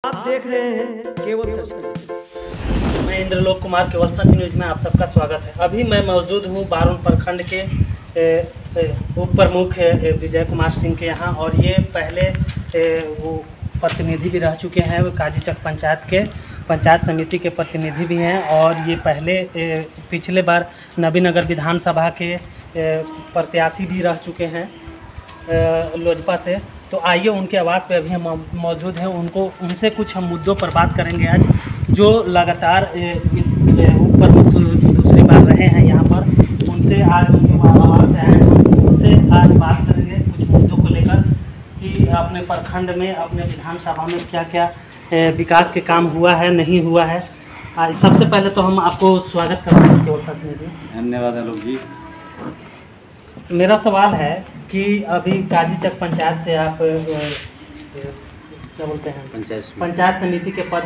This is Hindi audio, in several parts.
आप देख रहे हैं केवल सच न्यूज। मैं इंद्रलोक कुमार, केवल सच न्यूज में आप सबका स्वागत है। अभी मैं मौजूद हूँ बारून प्रखंड के उप प्रमुख विजय कुमार सिंह के यहाँ, और ये पहले वो प्रतिनिधि भी रह चुके हैं, वो काजीचक पंचायत के पंचायत समिति के प्रतिनिधि भी हैं, और ये पहले पिछले बार नबीनगर विधानसभा के प्रत्याशी भी रह चुके हैं लोजपा से। तो आइए उनके आवास पे अभी हम मौजूद हैं, उनसे कुछ हम मुद्दों पर बात करेंगे आज, जो लगातार इस ऊपर दूसरी बार रहे हैं यहाँ पर। उनसे आज उनके आवास से आए, उनसे आज बात करेंगे कुछ मुद्दों को लेकर कि अपने प्रखंड में, अपने विधानसभा में क्या क्या विकास के काम हुआ है, नहीं हुआ है। सबसे पहले तो हम आपको स्वागत करते हैं केवल सच न्यूज जी। धन्यवाद आलोक जी। मेरा सवाल है कि अभी काजीचक पंचायत से आप क्या बोलते हैं, पंचायत समिति के पद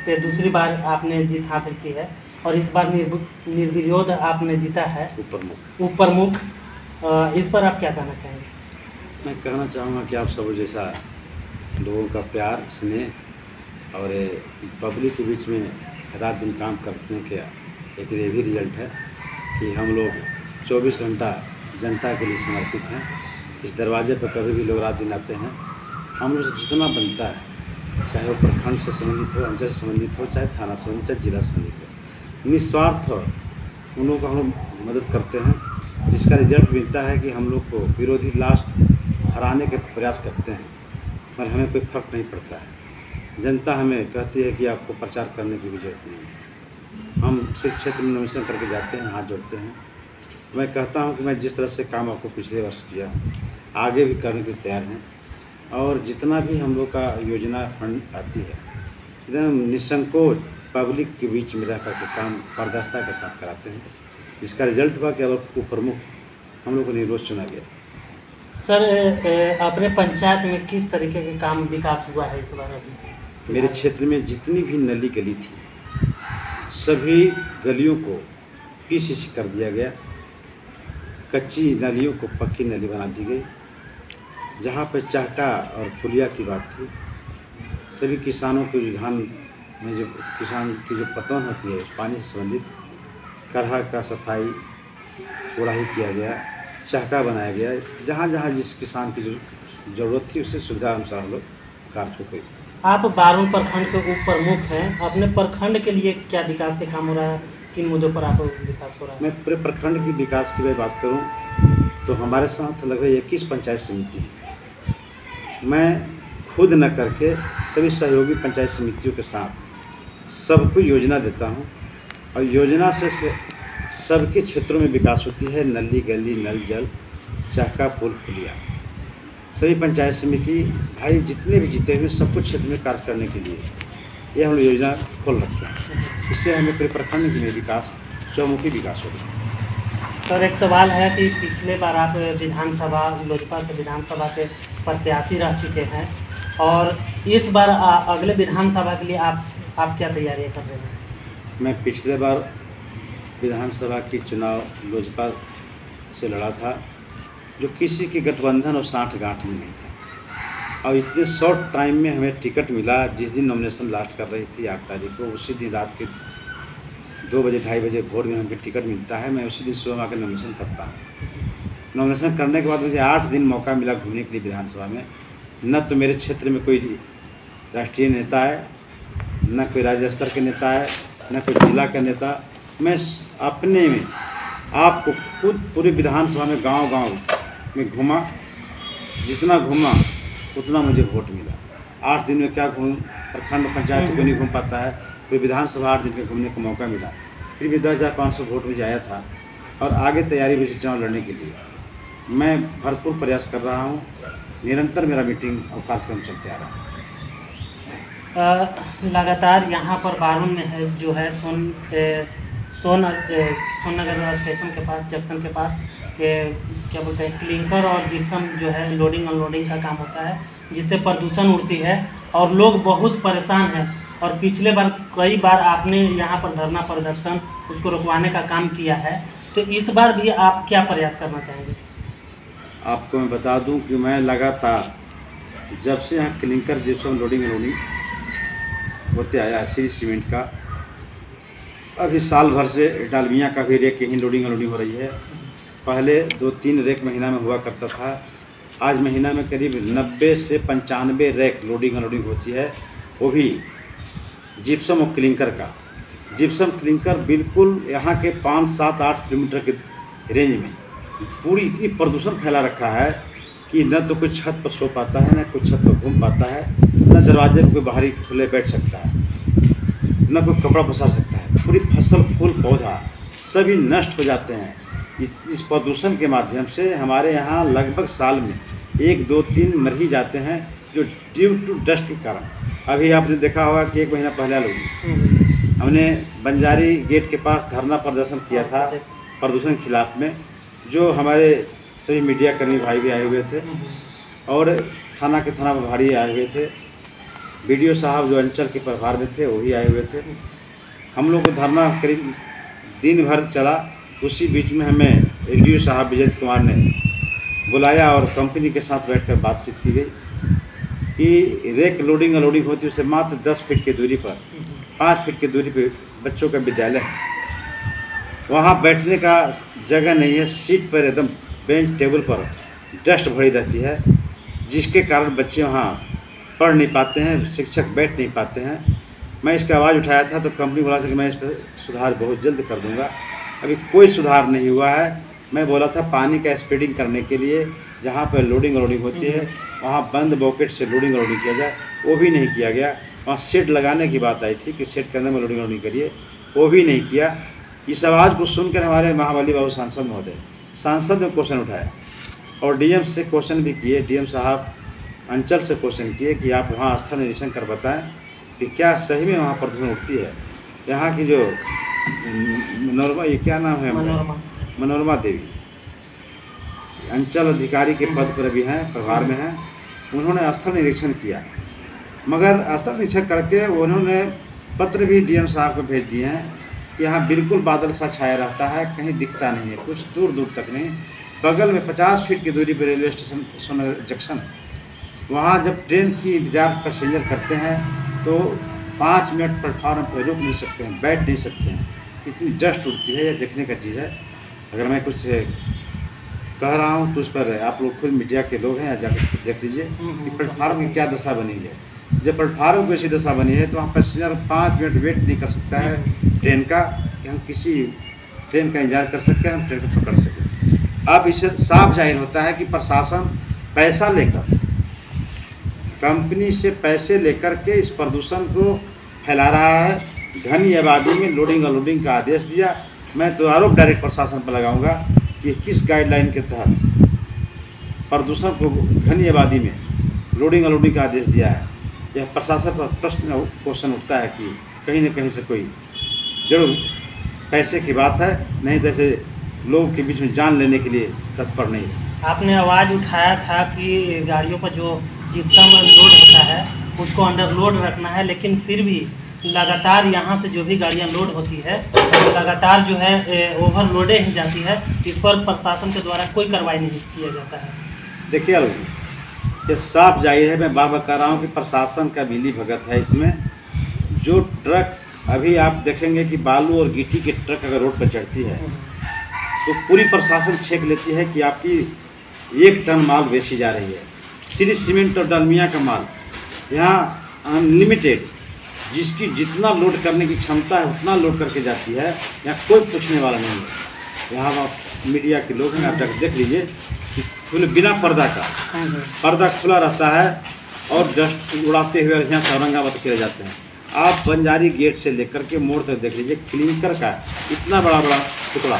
पे दूसरी बार आपने जीत हासिल की है, और इस बार निर्विरोध आपने जीता है उप प्रमुख। इस पर आप क्या कहना चाहेंगे? मैं कहना चाहूँगा कि आप सब जैसा लोगों का प्यार, स्नेह और पब्लिक के बीच में रात दिन काम करने का एक ये भी रिजल्ट है कि हम लोग 24 घंटा जनता के लिए समर्पित हैं। इस दरवाजे पर कभी भी लोग रात दिन आते हैं। हम लोग से जितना बनता है, चाहे वो प्रखंड से संबंधित हो, अंचल से संबंधित हो, चाहे थाना संबंधित, चाहे जिला संबंधित हो, निस्वार्थ हो उन लोगों को हम लोग मदद करते हैं, जिसका रिजल्ट मिलता है कि हम लोग को विरोधी लास्ट हराने के प्रयास करते हैं, पर हमें कोई फर्क नहीं पड़ता है। जनता हमें कहती है कि आपको प्रचार करने की भी जरूरत नहीं है। हम सिर्फ क्षेत्र में नोमिनेशन करके जाते हैं, हाथ जोड़ते हैं। मैं कहता हूं कि मैं जिस तरह से काम आपको पिछले वर्ष किया, आगे भी करने के तैयार हैं, और जितना भी हम लोग का योजना फंड आती है एकदम निसंकोच पब्लिक के बीच में रह करके काम पारदर्शिता के साथ कराते हैं, जिसका रिजल्ट हुआ कि अब उप प्रमुख हम लोग को निर्विरोध चुना गया। सर, अपने पंचायत में किस तरीके के काम विकास हुआ है इस बार? अभी मेरे क्षेत्र में जितनी भी नली गली थी, सभी गलियों को पीसीसी कर दिया गया, कच्ची नालियों को पक्की नाली बना दी गई। जहाँ पर चाहका और पुलिया की बात थी, सभी किसानों को धान में जो किसान की जो पटवन होती है उस पानी से संबंधित करहा का सफाई उड़ाही किया गया, चाहका बनाया गया। जहाँ जहाँ जिस किसान की जो ज़रूरत थी उससे सुविधा अनुसार लोग कार्य हो गई। आप बारून प्रखंड के उप प्रमुख हैं, अपने प्रखंड के लिए क्या विकास के काम हो रहा है, किन मुद्दों पर आप विकास हो रहा है? मैं पूरे प्रखंड की विकास की बात करूं तो हमारे साथ लगभग 21 पंचायत समिति हैं। मैं खुद न करके सभी सहयोगी पंचायत समितियों के साथ सबको योजना देता हूं, और योजना से सबके क्षेत्रों में विकास होती है। नली गली, नल जल, चाहका पुल पुलिया, सभी पंचायत समिति भाई जितने भी जीते हुए सबको क्षेत्र में कार्य करने के लिए ये हम लोग योजना खोल रखे हैं। इससे हमें पूरे प्रखंड में विकास, चौमुखी विकास होगा। सर, एक सवाल है कि पिछले बार आप विधानसभा लोजपा से विधानसभा के प्रत्याशी रह चुके हैं, और इस बार अगले विधानसभा के लिए आप क्या तैयारियां कर रहे हैं? मैं पिछले बार विधानसभा की चुनाव लोजपा से लड़ा था, जो किसी के गठबंधन और साठ गांठ में नहीं था, और इतने शॉर्ट टाइम में हमें टिकट मिला। जिस दिन नॉमिनेशन लास्ट कर रही थी 8 तारीख को, उसी दिन रात के 2 बजे 2:30 बजे भोर में हमें टिकट मिलता है। मैं उसी दिन सुबह आकर नॉमिनेशन करता हूँ। नॉमिनेशन करने के बाद मुझे 8 दिन मौका मिला घूमने के लिए विधानसभा में। न तो मेरे क्षेत्र में कोई राष्ट्रीय नेता है, न कोई राज्य स्तर के नेता है, न कोई जिला का नेता। मैं अपने में आपको खुद पूरी विधानसभा में गाँव में घूमा, जितना घूमा उतना मुझे वोट मिला। 8 दिन में क्या घूम, प्रखंड पंचायत को नहीं घूम पाता है, फिर विधानसभा 8 दिन में घूमने का मौका मिला। फिर भी 10,500 वोट मुझे आया था, और आगे तैयारी भी चुनाव लड़ने के लिए मैं भरपूर प्रयास कर रहा हूँ। निरंतर मेरा मीटिंग और कार्यक्रम चलते आ रहा है। लगातार यहाँ पर बारून में है जो है सोननगर स्टेशन के पास, जंक्शन के पास क्या बोलते हैं, क्लिंकर और जिप्सम जो है लोडिंग अनलोडिंग का काम होता है, जिससे प्रदूषण उड़ती है और लोग बहुत परेशान हैं। और पिछले बार कई बार आपने यहाँ पर धरना प्रदर्शन उसको रुकवाने का काम किया है, तो इस बार भी आप क्या प्रयास करना चाहेंगे? आपको मैं बता दूं कि मैं लगातार जब से यहाँ क्लिंकर जिप्सम लोडिंग होते आया श्री सीमेंट का। अभी साल भर से डालमिया का भी रेक यहीं लोडिंग अनलोडिंग हो रही है। पहले 2-3 रेक महीना में हुआ करता था, आज महीना में करीब 90 से 95 रेक लोडिंग अनलोडिंग होती है, वो भी जिप्सम और क्लिंकर का। जिप्सम क्लिंकर बिल्कुल यहाँ के 5, 7, 8 किलोमीटर के रेंज में पूरी इतनी प्रदूषण फैला रखा है कि न तो कोई छत पर सो पाता है, न कोई छत पर घूम पाता है, न दरवाजे पर कोई बाहरी खुले बैठ सकता है, न कोई कपड़ा पसार सकता है। पूरी फसल फूल पौधा सभी नष्ट हो जाते हैं। इस प्रदूषण के माध्यम से हमारे यहाँ लगभग साल में 1, 2, 3 मर ही जाते हैं, जो ड्यू टू डस्ट के कारण। अभी आपने देखा होगा कि 1 महीना पहले लोग हमने बंजारी गेट के पास धरना प्रदर्शन किया था प्रदूषण के खिलाफ में, जो हमारे सभी मीडिया कर्मी भाई भी आए हुए थे और थाना प्रभारी आए हुए थे, BDO साहब जो अंचल के प्रभार में थे वो भी आए हुए थे। हम लोग को धरना करीब दिन भर चला। उसी बीच में हमें SDO साहब विजय कुमार ने बुलाया और कंपनी के साथ बैठकर बातचीत की गई कि रेक लोडिंग अनलोडिंग होती है उससे मात्र 10 फीट की दूरी पर, 5 फीट की दूरी पर बच्चों का विद्यालय है, वहाँ बैठने का जगह नहीं है। सीट पर एकदम बेंच टेबल पर डस्ट भरी रहती है, जिसके कारण बच्चे वहाँ पढ़ नहीं पाते हैं, शिक्षक बैठ नहीं पाते हैं। मैं इसका आवाज़ उठाया था तो कंपनी बोला था कि मैं इस पर सुधार बहुत जल्द कर दूंगा। अभी कोई सुधार नहीं हुआ है। मैं बोला था पानी का स्प्रेडिंग करने के लिए जहाँ पर लोडिंग अनलोडिंग होती है वहाँ बंद बॉकेट से लोडिंग अनलोडिंग किया जाए, वो भी नहीं किया गया। वहाँ शेड लगाने की बात आई थी कि शेड के अंदर में लोडिंग अनलोडिंग करिए, वो भी नहीं किया। इस आवाज़ को सुनकर हमारे महाबली बाबू सांसद ने क्वेश्चन उठाया और DM से क्वेश्चन भी किए। DM साहब अंचल से क्वेश्चन किए कि आप वहाँ स्थल निरीक्षण कर बताएं कि क्या सही में वहाँ प्रदूषण उठती है। यहाँ की जो मनोरमा, ये क्या नाम है, मनोरमा देवी अंचल अधिकारी के पद पर भी हैं, प्रभार में हैं, उन्होंने स्थल निरीक्षण किया। मगर स्थल निरीक्षण करके उन्होंने पत्र भी DM साहब को भेज दिए हैं कि यहाँ बिल्कुल बादल सा छाया रहता है, कहीं दिखता नहीं है, कुछ दूर दूर तक नहीं। बगल में 50 फीट की दूरी पर रेलवे स्टेशन सोनगर जंक्शन, वहाँ जब ट्रेन की इंतजार पैसेंजर करते हैं तो 5 मिनट प्लेटफार्म पर रुक नहीं सकते हैं, बैठ नहीं सकते हैं, इतनी डस्ट उड़ती है। यह देखने का चीज़ है। अगर मैं कुछ कह रहा हूँ तो उस पर आप लोग खुद मीडिया के लोग हैं, जाकर देख लीजिए कि प्लेटफार्म की क्या दशा बनी है। जब प्लेटफार्म की ऐसी दशा बनी है तो वहाँ पैसेंजर 5 मिनट वेट नहीं कर सकता है ट्रेन का, कि हम किसी ट्रेन का इंतजार कर सकते हैं, हम ट्रेन को पकड़ सकें। अब इससे साफ जाहिर होता है कि प्रशासन पैसा लेकर, कंपनी से पैसे लेकर के इस प्रदूषण को फैला रहा है। घनी आबादी में लोडिंग अनलोडिंग का आदेश दिया। मैं तो आरोप डायरेक्ट प्रशासन पर लगाऊंगा कि किस गाइडलाइन के तहत प्रदूषण को घनी आबादी में लोडिंग अनलोडिंग का आदेश दिया है। यह प्रशासन पर प्रश्न क्वेश्चन उठता है कि कहीं न कहीं से कोई जरूर पैसे की बात है, नहीं तो ऐसे लोगों के बीच में जान लेने के लिए तत्पर नहीं है। आपने आवाज़ उठाया था कि गाड़ियों पर जो जिप्सम लोड होता है उसको अंडर लोड रखना है, लेकिन फिर भी लगातार यहाँ से जो भी गाड़ियाँ लोड होती है लगातार जो है ओवरलोडे ही जाती है। इस पर प्रशासन के द्वारा कोई कार्रवाई नहीं किया जाता है। देखिए ये साफ जाहिर है, मैं बार बार कह रहा हूँ कि प्रशासन का मिली भगत है इसमें। जो ट्रक अभी आप देखेंगे कि बालू और गिट्टी के ट्रक अगर रोड पर चढ़ती है तो पूरी प्रशासन छेक लेती है कि आपकी 1 टन माल बेची जा रही है। श्री सीमेंट और डालमिया का माल यहाँ अनलिमिटेड, जिसकी जितना लोड करने की क्षमता है उतना लोड करके जाती है। यहाँ कोई पूछने वाला नहीं है। यहाँ आप मीडिया के लोग हैं, आप जाकर देख लीजिए कि खुले बिना पर्दा खुला रहता है और डस्ट उड़ाते हुए यहाँ से औरंगाबाद चले जाते हैं। आप बंजारी गेट से लेकर के मोड़ तक देख लीजिए, क्लिंकर का इतना बड़ा बड़ा टुकड़ा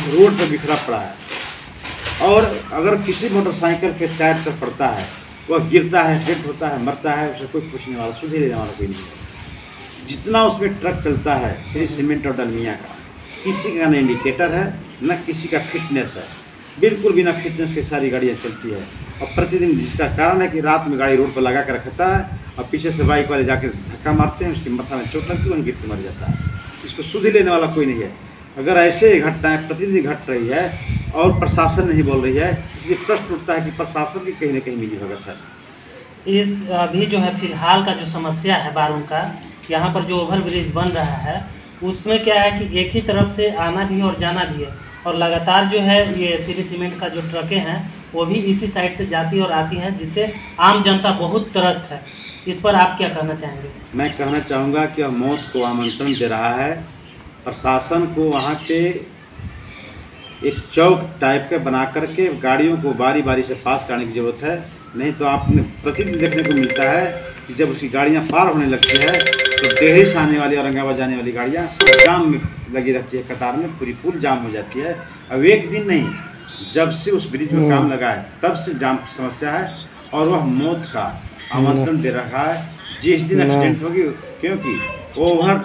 रोड पर बिखरा पड़ा है। और अगर किसी मोटरसाइकिल के टायर पर पड़ता है, वह गिरता है, डेड होता है, मरता है, उसे कोई पूछने वाला, सुधे लेने वाला कोई नहीं है। जितना उसमें ट्रक चलता है श्री सीमेंट और डालमिया का, किसी का न इंडिकेटर है न किसी का फिटनेस है। बिल्कुल बिना फिटनेस के सारी गाड़ियाँ चलती है और प्रतिदिन, जिसका कारण है कि रात में गाड़ी रोड पर लगा कर रखता है और पीछे से बाइक वाले जाके धक्का मारते हैं, उसकी माथा में चोट लगती है, वहीं गिर के मर जाता है। इसको सुध लेने वाला कोई नहीं है। अगर ऐसे घटनाएं प्रतिदिन घट रही है और प्रशासन नहीं बोल रही है, इसलिए प्रश्न उठता है कि प्रशासन की कहीं न कहीं मिली भगत है। इस अभी जो है फिलहाल का जो समस्या है बारूण का, यहाँ पर जो ओवर ब्रिज बन रहा है उसमें क्या है कि एक ही तरफ से आना भी है और जाना भी है, और लगातार जो है ये सीरी सीमेंट का जो ट्रकें हैं वो भी इसी साइड से जाती और आती हैं, जिससे आम जनता बहुत त्रस्त है। इस पर आप क्या कहना चाहेंगे? मैं कहना चाहूँगा कि वह मौत को आमंत्रण दे रहा है। प्रशासन को वहाँ पे एक चौक टाइप का बना करके गाड़ियों को बारी बारी से पास कराने की ज़रूरत है। नहीं तो आपने प्रतिदिन देखने को मिलता है कि जब उसकी गाड़ियाँ पार होने लगती है तो देहरी से आने वाली, औरंगाबाद जाने वाली गाड़ियाँ सब जाम में लगी रहती है, कतार में पूरी पुल जाम हो जाती है। अब एक दिन नहीं, जब से उस ब्रिज में काम लगा है तब से जाम की समस्या है, और वह मौत का आमंत्रण दे रहा है। जिस दिन एक्सीडेंट होगी, क्योंकि ओवर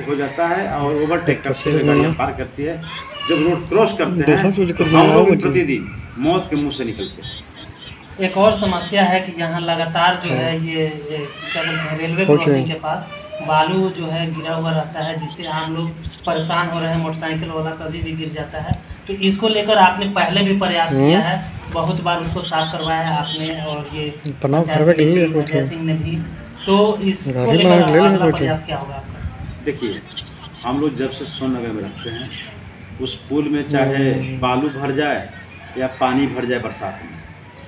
हो जाता है और ओवरटेक करते हुए गाड़ियाँ पार करती है, जब रोड क्रॉस करते हैं तो हम लोग प्रतिदिन मौत के मुंह से निकलते हैं। एक और समस्या है कि यहाँ लगातार जो है ये क्या बोलते हैं, रेलवे क्रॉसिंग के पास बालू जो है गिरा हुआ रहता है, जिससे आम लोग परेशान हो रहे हैं। मोटरसाइकिल वाला कभी भी गिर जाता है, तो इसको लेकर आपने पहले भी प्रयास किया है, बहुत बार उसको साफ करवाया है आपने, और ये अजय सिंह ने भी, तो इसको लेकर अगला प्रयास क्या होगा आपका? देखिए, हम लोग जब से सोननगर में रहते हैं, उस पुल में चाहे बालू भर जाए या पानी भर जाए बरसात में,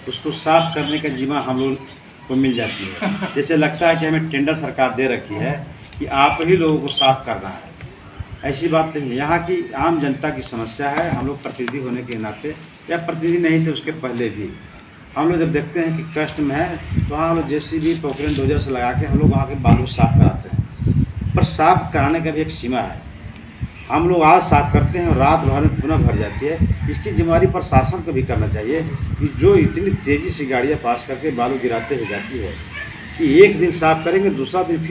उसको साफ करने का जिम्मा हम लोग को मिल जाती है। जैसे लगता है कि हमें टेंडर सरकार दे रखी है कि आप ही लोगों को साफ करना है। ऐसी बात नहीं है, यहाँ की आम जनता की समस्या है। हम लोग प्रतिनिधि होने के नाते, या प्रतिनिधि नहीं थे उसके पहले भी, हम लोग जब देखते हैं कि कष्ट में है तो वहाँ हम लोग JCB पोखरण डोजर से लगा के हम लोग वहाँ के बालू साफ कराते हैं। पर साफ कराने का भी एक सीमा है। हम लोग आज साफ करते हैं और रात भर में पुनः भर जाती है। इसकी जिम्मेदारी प्रशासन को भी करना चाहिए कि जो इतनी तेज़ी से गाड़ियाँ पास करके बालू गिराते हुए जाती है, कि एक दिन साफ करेंगे, दूसरा दिन